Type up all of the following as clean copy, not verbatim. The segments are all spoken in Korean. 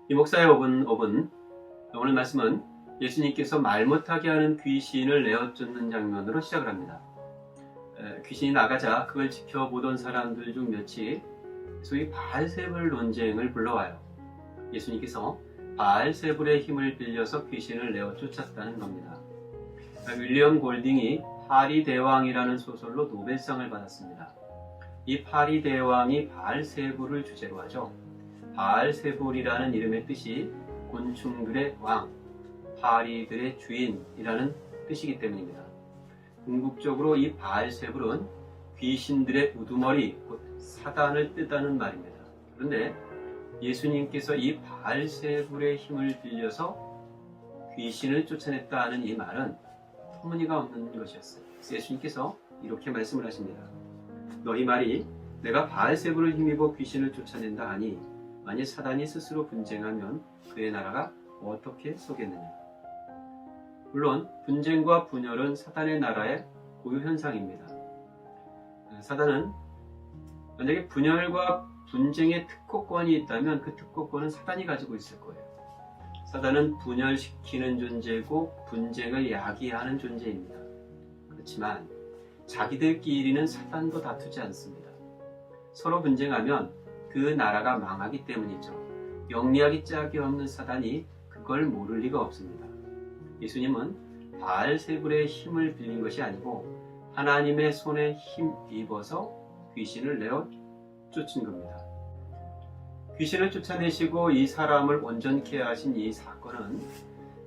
이 목사의 오븐 오늘 말씀은 예수님께서 말 못하게 하는 귀신을 내어쫓는 장면으로 시작을 합니다. 귀신이 나가자 그걸 지켜보던 사람들 중 몇이 소위 바알세불 논쟁을 불러와요. 예수님께서 바알세불의 힘을 빌려서 귀신을 내어쫓았다는 겁니다. 윌리엄 골딩이 파리 대왕이라는 소설로 노벨상을 받았습니다. 이 파리 대왕이 바알세불을 주제로 하죠. 바알세불이라는 이름의 뜻이 곤충들의 왕, 파리들의 주인이라는 뜻이기 때문입니다. 궁극적으로 이 바알세불은 귀신들의 우두머리, 곧 사단을 뜻하는 말입니다. 그런데 예수님께서 이 바알세불의 힘을 빌려서 귀신을 쫓아냈다 하는 이 말은 터무니가 없는 것이었어요. 예수님께서 이렇게 말씀을 하십니다. 너희 말이 내가 바알세불을 힘입어 귀신을 쫓아낸다 하니 만일 사단이 스스로 분쟁하면 그의 나라가 어떻게 서겠느냐. 물론 분쟁과 분열은 사단의 나라의 고유 현상입니다. 사단은 만약에 분열과 분쟁의 특허권이 있다면 그 특허권은 사단이 가지고 있을 거예요. 사단은 분열시키는 존재고 분쟁을 야기하는 존재입니다. 그렇지만 자기들끼리는 사단도 다투지 않습니다. 서로 분쟁하면 그 나라가 망하기 때문이죠. 영리하기 짝이 없는 사단이 그걸 모를 리가 없습니다. 예수님은 바알세불의 힘을 빌린 것이 아니고 하나님의 손에 힘입어서 귀신을 내어 쫓은 겁니다. 귀신을 쫓아내시고 이 사람을 온전케 하신 이 사건은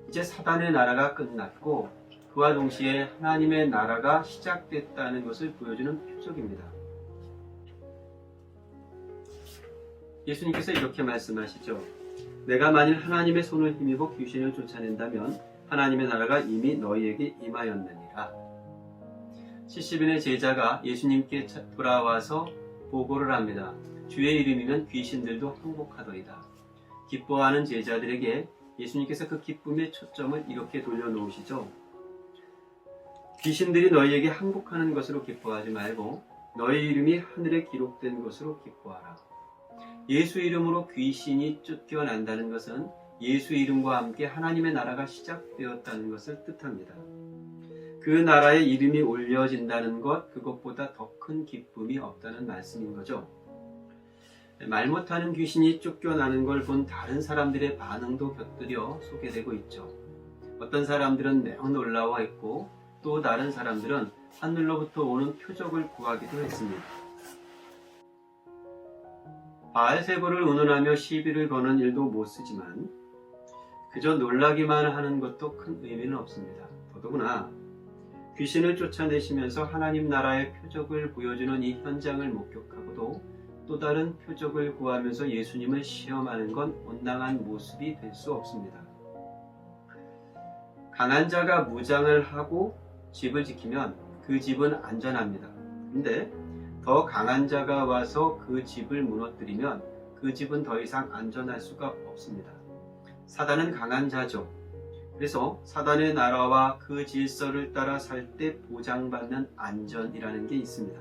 이제 사단의 나라가 끝났고 그와 동시에 하나님의 나라가 시작됐다는 것을 보여주는 표적입니다. 예수님께서 이렇게 말씀하시죠. 내가 만일 하나님의 손을 힘입어 귀신을 쫓아낸다면 하나님의 나라가 이미 너희에게 임하였느니라. 70인의 제자가 예수님께 돌아와서 보고를 합니다. 주의 이름이면 귀신들도 항복하더이다. 기뻐하는 제자들에게 예수님께서 그 기쁨의 초점을 이렇게 돌려놓으시죠. 귀신들이 너희에게 항복하는 것으로 기뻐하지 말고 너희 이름이 하늘에 기록된 것으로 기뻐하라. 예수 이름으로 귀신이 쫓겨난다는 것은 예수 이름과 함께 하나님의 나라가 시작되었다는 것을 뜻합니다. 그 나라의 이름이 올려진다는 것, 그것보다 더 큰 기쁨이 없다는 말씀인 거죠. 말 못하는 귀신이 쫓겨나는 걸 본 다른 사람들의 반응도 곁들여 소개되고 있죠. 어떤 사람들은 매우 놀라워했고 또 다른 사람들은 하늘로부터 오는 표적을 구하기도 했습니다. 바알세불을 운운하며 시비를 거는 일도 못 쓰지만 그저 놀라기만 하는 것도 큰 의미는 없습니다. 더더구나 귀신을 쫓아내시면서 하나님 나라의 표적을 보여주는 이 현장을 목격하고도 또 다른 표적을 구하면서 예수님을 시험하는 건 온당한 모습이 될 수 없습니다. 강한 자가 무장을 하고 집을 지키면 그 집은 안전합니다. 그런데 더 강한 자가 와서 그 집을 무너뜨리면 그 집은 더 이상 안전할 수가 없습니다. 사단은 강한 자죠. 그래서 사단의 나라와 그 질서를 따라 살 때 보장받는 안전이라는 게 있습니다.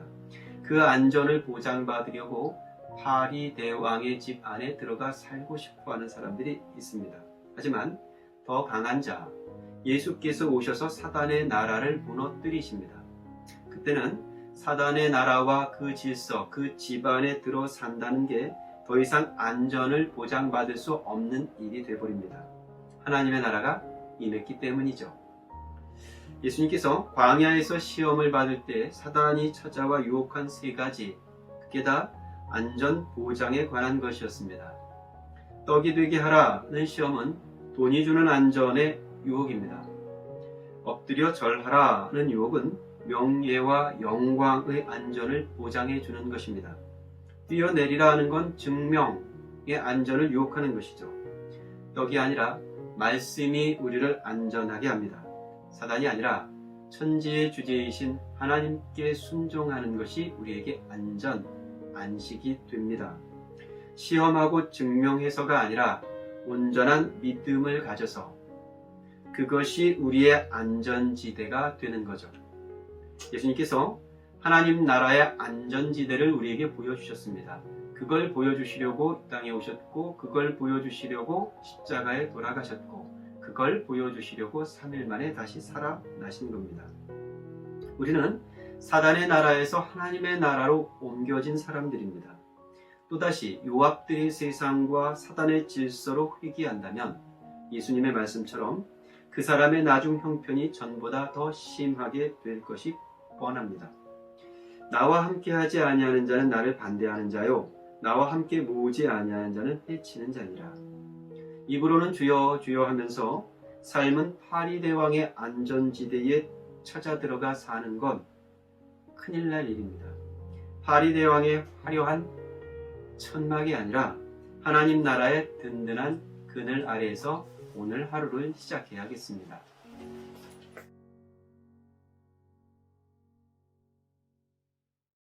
그 안전을 보장받으려고 파리 대왕의 집 안에 들어가 살고 싶어하는 사람들이 있습니다. 하지만 더 강한 자, 예수께서 오셔서 사단의 나라를 무너뜨리십니다. 그때는 사단의 나라와 그 질서, 그 집안에 들어 산다는 게 더 이상 안전을 보장받을 수 없는 일이 되어버립니다. 하나님의 나라가 임했기 때문이죠. 예수님께서 광야에서 시험을 받을 때 사단이 찾아와 유혹한 세 가지, 그게 다 안전 보장에 관한 것이었습니다. 떡이 되게 하라는 시험은 돈이 주는 안전의 유혹입니다. 엎드려 절하라는 유혹은 명예와 영광의 안전을 보장해 주는 것입니다. 뛰어내리라 하는 건 증명의 안전을 유혹하는 것이죠. 떡이 아니라 말씀이 우리를 안전하게 합니다. 사단이 아니라 천지의 주제이신 하나님께 순종하는 것이 우리에게 안전, 안식이 됩니다. 시험하고 증명해서가 아니라 온전한 믿음을 가져서 그것이 우리의 안전지대가 되는 거죠. 예수님께서 하나님 나라의 안전지대를 우리에게 보여주셨습니다. 그걸 보여주시려고 이 땅에 오셨고, 그걸 보여주시려고 십자가에 돌아가셨고, 그걸 보여주시려고 3일 만에 다시 살아나신 겁니다. 우리는 사단의 나라에서 하나님의 나라로 옮겨진 사람들입니다. 또다시 요압들이 세상과 사단의 질서로 회귀한다면 예수님의 말씀처럼 그 사람의 나중 형편이 전보다 더 심하게 될 것이 뻔합니다. 나와 함께하지 아니하는 자는 나를 반대하는 자요, 나와 함께 모으지 아니하는 자는 해치는 자니라. 입으로는 주여 주여 하면서 삶은 파리대왕의 안전지대에 찾아 들어가 사는 건 큰일 날 일입니다. 파리대왕의 화려한 천막이 아니라 하나님 나라의 든든한 그늘 아래에서 오늘 하루를 시작해야겠습니다.